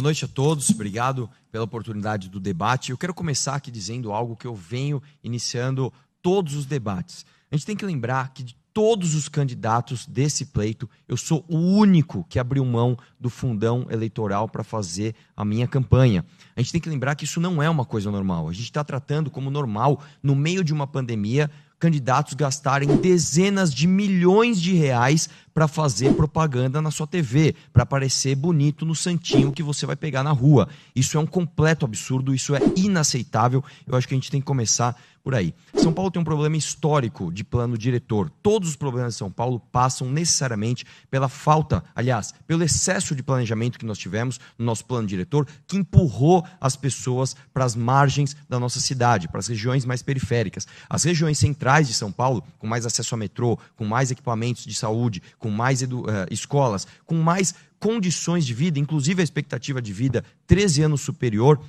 Boa noite a todos, obrigado pela oportunidade do debate. Eu quero começar aqui dizendo algo que eu venho iniciando todos os debates. A gente tem que lembrar que de todos os candidatos desse pleito, eu sou o único que abriu mão do fundão eleitoral para fazer a minha campanha. A gente tem que lembrar que isso não é uma coisa normal. A gente está tratando como normal, no meio de uma pandemia, candidatos gastarem dezenas de milhões de reais para fazer propaganda na sua TV, para aparecer bonito no santinho que você vai pegar na rua. Isso é um completo absurdo, isso é inaceitável. Eu acho que a gente tem que começar por aí. São Paulo tem um problema histórico de plano diretor. Todos os problemas de São Paulo passam necessariamente pela falta, aliás, pelo excesso de planejamento que nós tivemos no nosso plano diretor, que empurrou as pessoas para as margens da nossa cidade, para as regiões mais periféricas. As regiões centrais de São Paulo, com mais acesso a metrô, com mais equipamentos de saúde, com mais escolas, com mais condições de vida, inclusive a expectativa de vida 13 anos superior,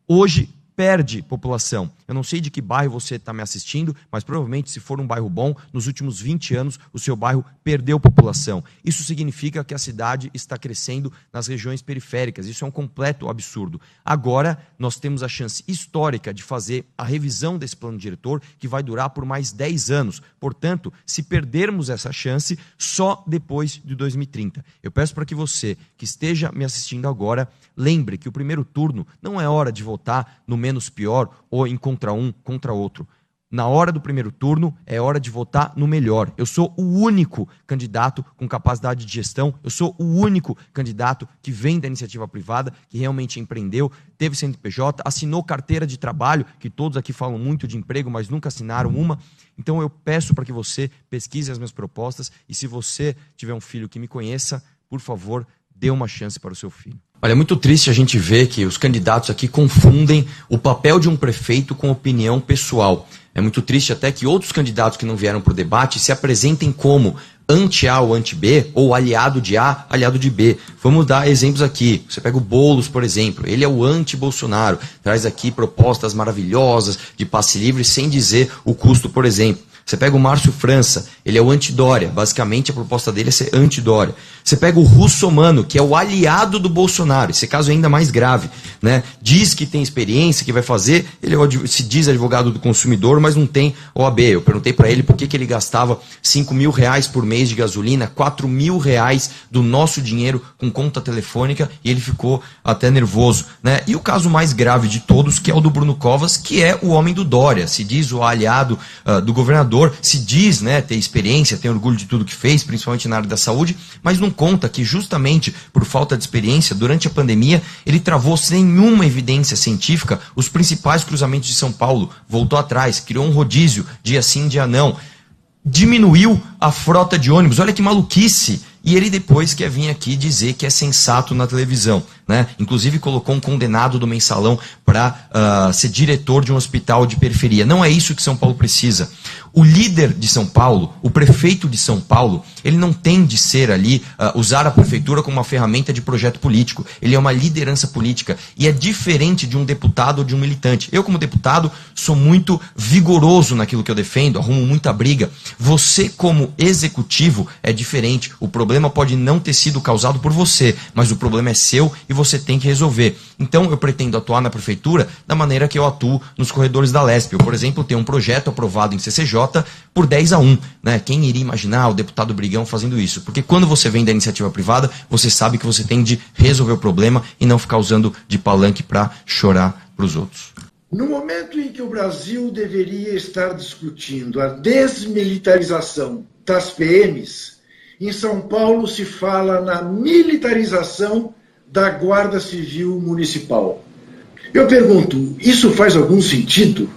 hoje perde população. Eu não sei de que bairro você está me assistindo, mas provavelmente se for um bairro bom, nos últimos 20 anos o seu bairro perdeu população. Isso significa que a cidade está crescendo nas regiões periféricas. Isso é um completo absurdo. Agora nós temos a chance histórica de fazer a revisão desse plano diretor, que vai durar por mais 10 anos. Portanto, se perdermos essa chance, só depois de 2030. Eu peço para que você, que esteja me assistindo agora, lembre que o primeiro turno não é hora de votar no menos pior ou em contra um, contra outro. Na hora do primeiro turno, é hora de votar no melhor. Eu sou o único candidato com capacidade de gestão, eu sou o único candidato que vem da iniciativa privada, que realmente empreendeu, teve CNPJ, assinou carteira de trabalho, que todos aqui falam muito de emprego, mas nunca assinaram uma. Então eu peço para que você pesquise as minhas propostas e se você tiver um filho que me conheça, por favor, dê uma chance para o seu filho. Olha, é muito triste a gente ver que os candidatos aqui confundem o papel de um prefeito com opinião pessoal. É muito triste até que outros candidatos que não vieram para o debate se apresentem como anti-A ou anti-B, ou aliado de A, aliado de B. Vamos dar exemplos aqui. Você pega o Boulos, por exemplo. Ele é o anti-Bolsonaro. Traz aqui propostas maravilhosas de passe livre sem dizer o custo, por exemplo. Você pega o Márcio França, ele é o anti-Dória. Basicamente, a proposta dele é ser anti-Dória. Você pega o Russomano, que é o aliado do Bolsonaro. Esse caso é ainda mais grave, né? Diz que tem experiência, que vai fazer. Ele se diz advogado do consumidor, mas não tem OAB. Eu perguntei para ele por que ele gastava R$5.000 por mês de gasolina, R$4.000 do nosso dinheiro com conta telefônica, e ele ficou até nervoso, né? E o caso mais grave de todos, que é o do Bruno Covas, que é o homem do Dória. Se diz o aliado do governador, se diz, né, ter experiência, tem orgulho de tudo que fez, principalmente na área da saúde, mas não conta que justamente por falta de experiência, durante a pandemia, ele travou sem nenhuma evidência científica os principais cruzamentos de São Paulo, voltou atrás, criou um rodízio, dia sim, dia não, diminuiu a frota de ônibus, olha que maluquice, e ele depois quer vir aqui dizer que é sensato na televisão, né? Inclusive colocou um condenado do Mensalão para ser diretor de um hospital de periferia. Não é isso que São Paulo precisa. O líder de São Paulo, o prefeito de São Paulo, ele não tem de ser ali, usar a prefeitura como uma ferramenta de projeto político. Ele é uma liderança política e é diferente de um deputado ou de um militante. Eu, como deputado, sou muito vigoroso naquilo que eu defendo, arrumo muita briga. Você, como executivo, é diferente. O problema pode não ter sido causado por você, mas o problema é seu e você tem que resolver. Então, eu pretendo atuar na prefeitura da maneira que eu atuo nos corredores da Lesp. Eu, por exemplo, tenho um projeto aprovado em CCJ por 10-1. Né? Quem iria imaginar o deputado Brigão fazendo isso? Porque quando você vem da iniciativa privada, você sabe que você tem de resolver o problema e não ficar usando de palanque para chorar para os outros. No momento em que o Brasil deveria estar discutindo a desmilitarização das PMs, em São Paulo se fala na militarização da Guarda Civil Municipal. Eu pergunto, isso faz algum sentido?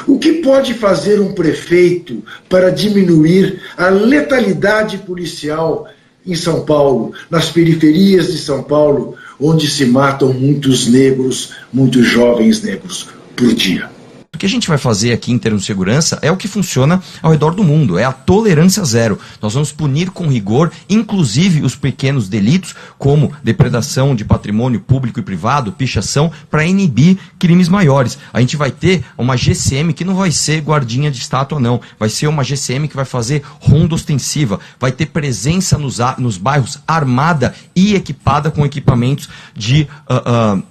O que pode fazer um prefeito para diminuir a letalidade policial em São Paulo, nas periferias de São Paulo, onde se matam muitos negros, muitos jovens negros por dia? O que a gente vai fazer aqui em termos de segurança é o que funciona ao redor do mundo, é a tolerância zero. Nós vamos punir com rigor, inclusive os pequenos delitos, como depredação de patrimônio público e privado, pichação, para inibir crimes maiores. A gente vai ter uma GCM que não vai ser guardinha de estátua, não. Vai ser uma GCM que vai fazer ronda ostensiva, vai ter presença nos bairros armada e equipada com equipamentos de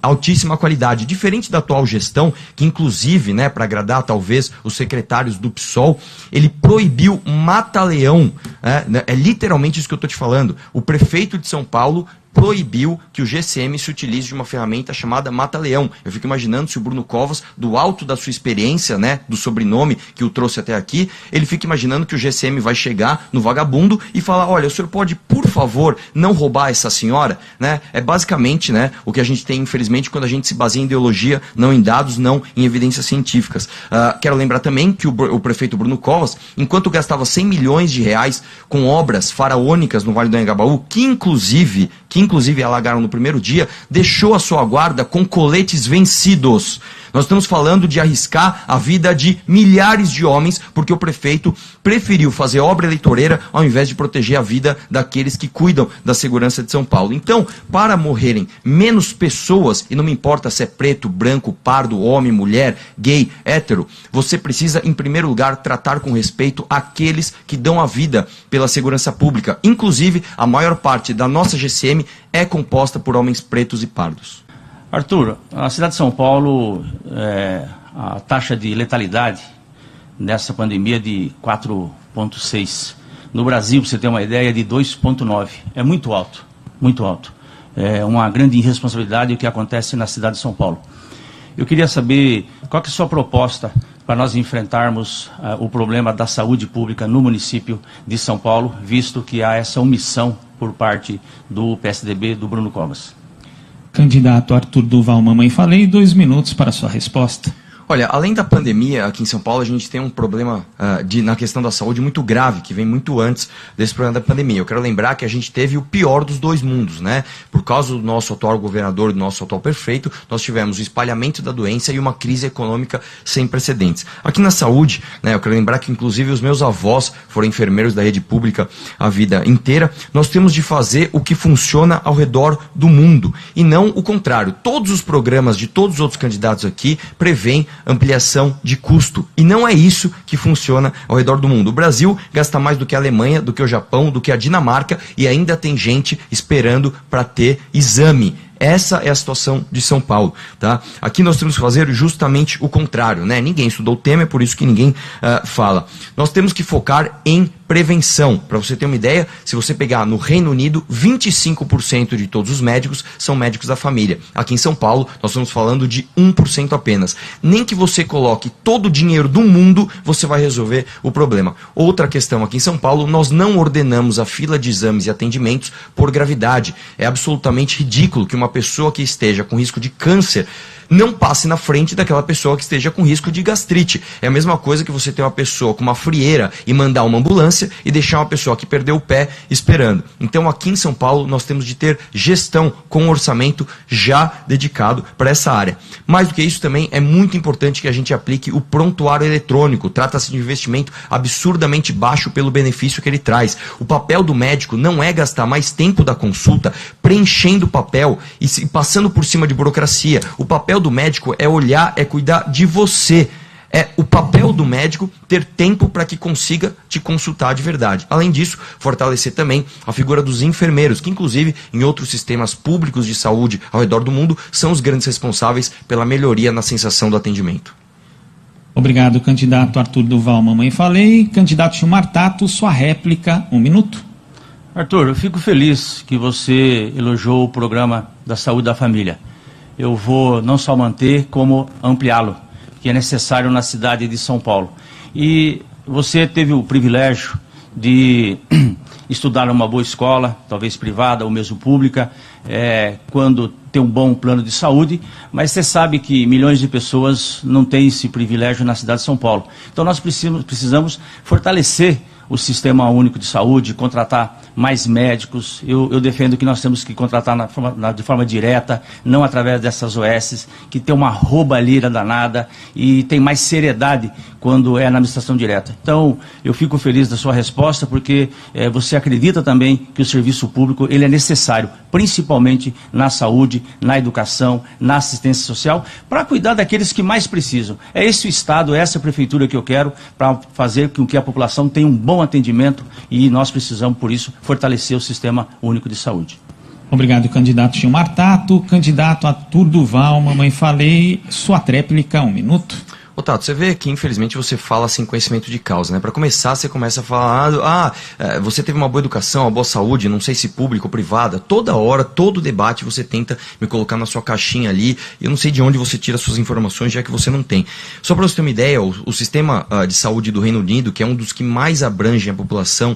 altíssima qualidade. Diferente da atual gestão, que inclusive, né, para agradar talvez os secretários do PSOL, ele proibiu mata-leão. É literalmente isso que eu estou te falando. O prefeito de São Paulo proibiu que o GCM se utilize de uma ferramenta chamada mata-leão. Eu fico imaginando se o Bruno Covas, do alto da sua experiência, né, do sobrenome que o trouxe até aqui, ele fica imaginando que o GCM vai chegar no vagabundo e falar, olha, o senhor pode, por favor, não roubar essa senhora? Né? É basicamente, né, o que a gente tem, infelizmente, quando a gente se baseia em ideologia, não em dados, não em evidências científicas. Quero lembrar também que o prefeito Bruno Covas, enquanto gastava 100 milhões de reais com obras faraônicas no Vale do Anhangabaú, que inclusive alagaram no primeiro dia, deixou a sua guarda com coletes vencidos. Nós estamos falando de arriscar a vida de milhares de homens, porque o prefeito preferiu fazer obra eleitoreira ao invés de proteger a vida daqueles que cuidam da segurança de São Paulo. Então, para morrerem menos pessoas, e não me importa se é preto, branco, pardo, homem, mulher, gay, hétero, você precisa, em primeiro lugar, tratar com respeito aqueles que dão a vida pela segurança pública. Inclusive, a maior parte da nossa GCM é composta por homens pretos e pardos. Arthur, a cidade de São Paulo, a taxa de letalidade nessa pandemia é de 4,6. No Brasil, para você ter uma ideia, é de 2,9. É muito alto, muito alto. É uma grande irresponsabilidade o que acontece na cidade de São Paulo. Eu queria saber qual que é a sua proposta para nós enfrentarmos o problema da saúde pública no município de São Paulo, visto que há essa omissão por parte do PSDB, do Bruno Covas. Candidato Arthur Duval, mamãe falei, 2 minutos para a sua resposta. Olha, além da pandemia, aqui em São Paulo, a gente tem um problema na questão da saúde muito grave, que vem muito antes desse problema da pandemia. Eu quero lembrar que a gente teve o pior dos dois mundos, né? Por causa do nosso atual governador, do nosso atual prefeito, nós tivemos o espalhamento da doença e uma crise econômica sem precedentes. Aqui na saúde, né, eu quero lembrar que inclusive os meus avós foram enfermeiros da rede pública a vida inteira. Nós temos de fazer o que funciona ao redor do mundo e não o contrário. Todos os programas de todos os outros candidatos aqui prevêem ampliação de custo. E não é isso que funciona ao redor do mundo. O Brasil gasta mais do que a Alemanha, do que o Japão, do que a Dinamarca e ainda tem gente esperando para ter exame. Essa é a situação de São Paulo, tá? Aqui nós temos que fazer justamente o contrário, né? Ninguém estudou o tema, é por isso que ninguém fala. Nós temos que focar em prevenção. Para você ter uma ideia, se você pegar no Reino Unido, 25% de todos os médicos são médicos da família. Aqui em São Paulo, nós estamos falando de 1% apenas. Nem que você coloque todo o dinheiro do mundo, você vai resolver o problema. Outra questão aqui em São Paulo, nós não ordenamos a fila de exames e atendimentos por gravidade. É absolutamente ridículo que uma pessoa que esteja com risco de câncer não passe na frente daquela pessoa que esteja com risco de gastrite. É a mesma coisa que você ter uma pessoa com uma frieira e mandar uma ambulância e deixar uma pessoa que perdeu o pé esperando. Então aqui em São Paulo nós temos de ter gestão com um orçamento já dedicado para essa área. Mais do que isso também é muito importante que a gente aplique o prontuário eletrônico. Trata-se de um investimento absurdamente baixo pelo benefício que ele traz. O papel do médico não é gastar mais tempo da consulta preenchendo o papel e passando por cima de burocracia. O papel do médico é olhar, é cuidar de você. É o papel do médico ter tempo para que consiga te consultar de verdade. Além disso, fortalecer também a figura dos enfermeiros, que inclusive em outros sistemas públicos de saúde ao redor do mundo são os grandes responsáveis pela melhoria na sensação do atendimento. Obrigado, candidato Arthur Duval, mamãe falei. Candidato Gilmar Tato, sua réplica, 1 minuto. Arthur, eu fico feliz que você elogiou o programa da saúde da família. Eu vou não só manter, como ampliá-lo, que é necessário na cidade de São Paulo. E você teve o privilégio de estudar numa boa escola, talvez privada ou mesmo pública, quando tem um bom plano de saúde, mas você sabe que milhões de pessoas não têm esse privilégio na cidade de São Paulo. Então nós precisamos fortalecer o Sistema Único de Saúde, contratar mais médicos. Eu defendo que nós temos que contratar de forma direta, não através dessas OS, que tem uma roubalheira danada e tem mais seriedade quando é na administração direta. Então, eu fico feliz da sua resposta, porque você acredita também que o serviço público ele é necessário, principalmente na saúde, na educação, na assistência social, para cuidar daqueles que mais precisam. É esse o Estado, é essa a prefeitura que eu quero para fazer com que a população tenha um bom atendimento e nós precisamos, por isso, fortalecer o Sistema Único de Saúde. Obrigado, candidato Gilmar Tato. Candidato Arthur Duval, mamãe falei, sua tréplica, 1 minuto. Ô Tato, você vê que infelizmente você fala sem conhecimento de causa, né? Para começar, você começa a falar, você teve uma boa educação, uma boa saúde, não sei se pública ou privada. Toda hora, todo debate você tenta me colocar na sua caixinha ali. Eu não sei de onde você tira suas informações, já que você não tem. Só para você ter uma ideia, o sistema de saúde do Reino Unido, que é um dos que mais abrangem a população,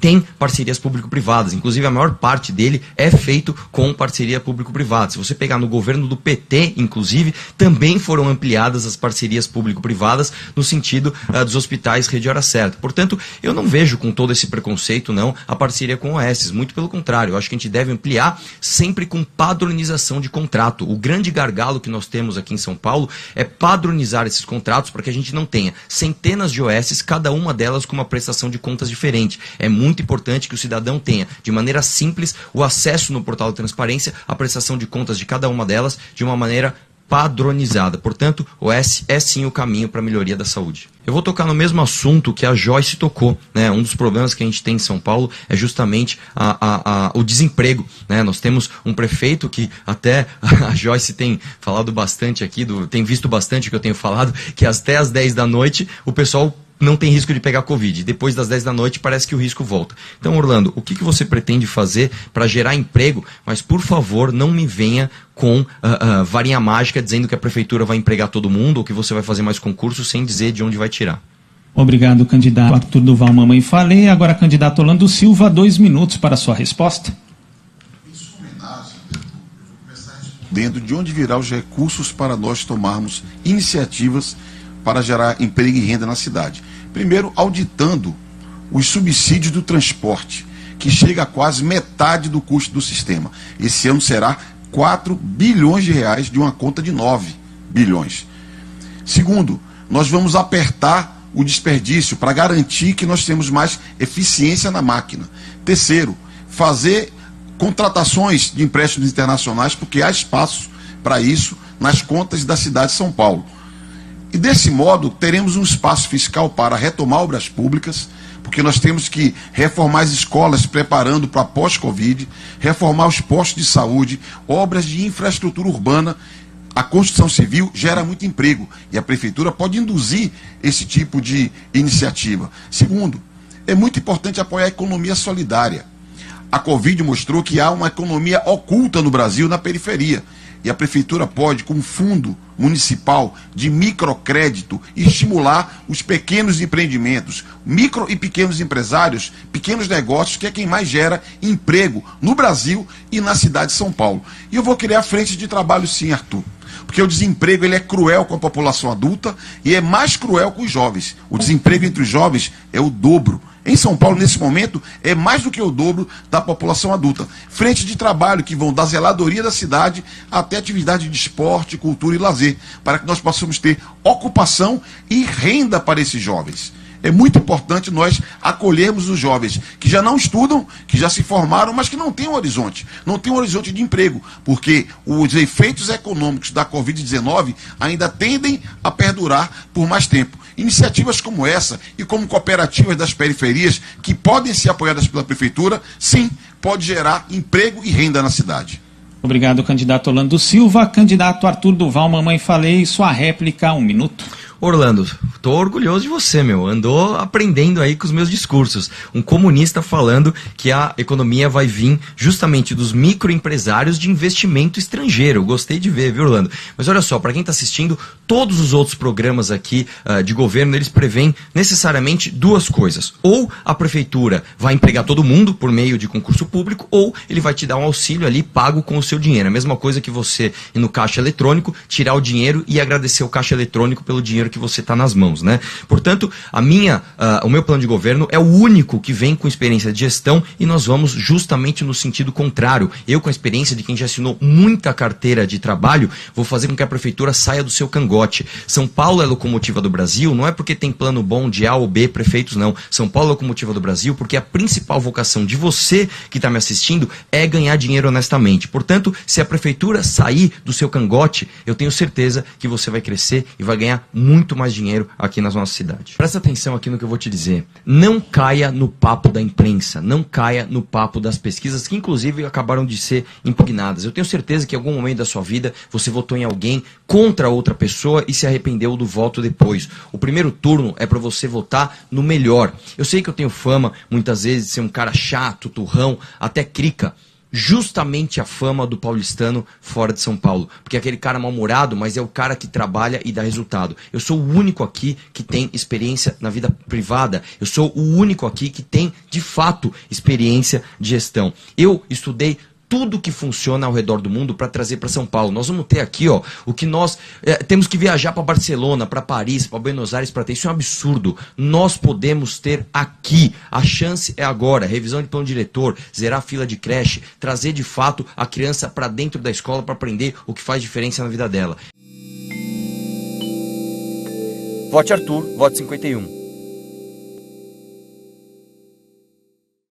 tem parcerias público-privadas. Inclusive, a maior parte dele é feito com parceria público-privada. Se você pegar no governo do PT, inclusive, também foram ampliadas as parcerias público-privadas no sentido dos hospitais Rede Hora Certa. Portanto, eu não vejo com todo esse preconceito, não, a parceria com OS. Muito pelo contrário, eu acho que a gente deve ampliar sempre com padronização de contrato. O grande gargalo que nós temos aqui em São Paulo é padronizar esses contratos para que a gente não tenha centenas de OS, cada uma delas com uma prestação de contas diferente. É muito importante que o cidadão tenha, de maneira simples, o acesso no portal de transparência à prestação de contas de cada uma delas de uma maneira padronizada. Portanto, o OS é sim o caminho para a melhoria da saúde. Eu vou tocar no mesmo assunto que a Joyce tocou, né? Um dos problemas que a gente tem em São Paulo é justamente o desemprego, né? Nós temos um prefeito que até a Joyce tem falado bastante aqui, tem visto bastante o que eu tenho falado, que até às 10 da noite o pessoal não tem risco de pegar Covid. Depois das 10 da noite parece que o risco volta. Então, Orlando, o que você pretende fazer para gerar emprego? Mas, por favor, não me venha com varinha mágica dizendo que a prefeitura vai empregar todo mundo ou que você vai fazer mais concursos sem dizer de onde vai tirar. Obrigado, candidato Arthur Duval, mamãe falei. Agora, candidato Orlando Silva, 2 minutos para a sua resposta. Em sua homenagem, eu vou começar respondendo de onde virá os recursos para nós tomarmos iniciativas para gerar emprego e renda na cidade. Primeiro, auditando os subsídios do transporte, que chega a quase metade do custo do sistema. Esse ano será 4 bilhões de reais de uma conta de 9 bilhões. Segundo, nós vamos apertar o desperdício para garantir que nós temos mais eficiência na máquina. Terceiro, fazer contratações de empréstimos internacionais, porque há espaço para isso nas contas da cidade de São Paulo. E desse modo, teremos um espaço fiscal para retomar obras públicas, porque nós temos que reformar as escolas preparando para pós-Covid, reformar os postos de saúde, obras de infraestrutura urbana. A construção civil gera muito emprego e a prefeitura pode induzir esse tipo de iniciativa. Segundo, é muito importante apoiar a economia solidária. A Covid mostrou que há uma economia oculta no Brasil, na periferia. E a prefeitura pode, com um fundo municipal de microcrédito, estimular os pequenos empreendimentos, micro e pequenos empresários, pequenos negócios, que é quem mais gera emprego no Brasil e na cidade de São Paulo. E eu vou criar frente de trabalho sim, Arthur. Porque o desemprego ele é cruel com a população adulta e é mais cruel com os jovens. O desemprego entre os jovens é o dobro. Em São Paulo, nesse momento, é mais do que o dobro da população adulta. Frente de trabalho que vão da zeladoria da cidade até atividade de esporte, cultura e lazer, para que nós possamos ter ocupação e renda para esses jovens. É muito importante nós acolhermos os jovens que já não estudam, que já se formaram, mas que não têm um horizonte. Não têm um horizonte de emprego, porque os efeitos econômicos da Covid-19 ainda tendem a perdurar por mais tempo. Iniciativas como essa e como cooperativas das periferias, que podem ser apoiadas pela prefeitura, sim, pode gerar emprego e renda na cidade. Obrigado, candidato Orlando Silva. Candidato Arthur Duval, mamãe falei, sua réplica, 1 minuto. Orlando, tô orgulhoso de você, meu. Andou aprendendo aí com os meus discursos. Um comunista falando que a economia vai vir justamente dos microempresários de investimento estrangeiro. Gostei de ver, viu, Orlando? Mas olha só, para quem está assistindo, todos os outros programas aqui de governo, eles prevêem necessariamente 2 coisas. Ou a prefeitura vai empregar todo mundo por meio de concurso público, ou ele vai te dar um auxílio ali pago com o seu dinheiro. A mesma coisa que você ir no caixa eletrônico, tirar o dinheiro e agradecer o caixa eletrônico pelo dinheiro dinheiro que você está nas mãos, né? Portanto, o meu plano de governo é o único que vem com experiência de gestão e nós vamos justamente no sentido contrário. Eu, com a experiência de quem já assinou muita carteira de trabalho, vou fazer com que a prefeitura saia do seu cangote. São Paulo é a locomotiva do Brasil, não é porque tem plano bom de A ou B prefeitos, não. São Paulo é a locomotiva do Brasil porque a principal vocação de você que está me assistindo é ganhar dinheiro honestamente. Portanto, se a prefeitura sair do seu cangote, eu tenho certeza que você vai crescer e vai ganhar muito mais dinheiro aqui na nossa cidade. Presta atenção aqui no que eu vou te dizer. Não caia no papo da imprensa, não caia no papo das pesquisas que inclusive acabaram de ser impugnadas. Eu tenho certeza que em algum momento da sua vida você votou em alguém contra outra pessoa e se arrependeu do voto depois. O primeiro turno é para você votar no melhor. Eu sei que eu tenho fama muitas vezes de ser um cara chato, turrão, até crica. Justamente a fama do paulistano fora de São Paulo, porque é aquele cara mal-humorado, mas é o cara que trabalha e dá resultado. Eu sou o único aqui que tem experiência na vida privada, eu sou o único aqui que tem, de fato, experiência de gestão. Eu estudei tudo que funciona ao redor do mundo para trazer para São Paulo. Nós vamos ter aqui, ó, o que nós temos que viajar para Barcelona, para Paris, para Buenos Aires para ter. Isso é um absurdo. Nós podemos ter aqui. A chance é agora. Revisão de plano diretor, zerar a fila de creche, trazer de fato a criança para dentro da escola para aprender o que faz diferença na vida dela. Vote Arthur, vote 51.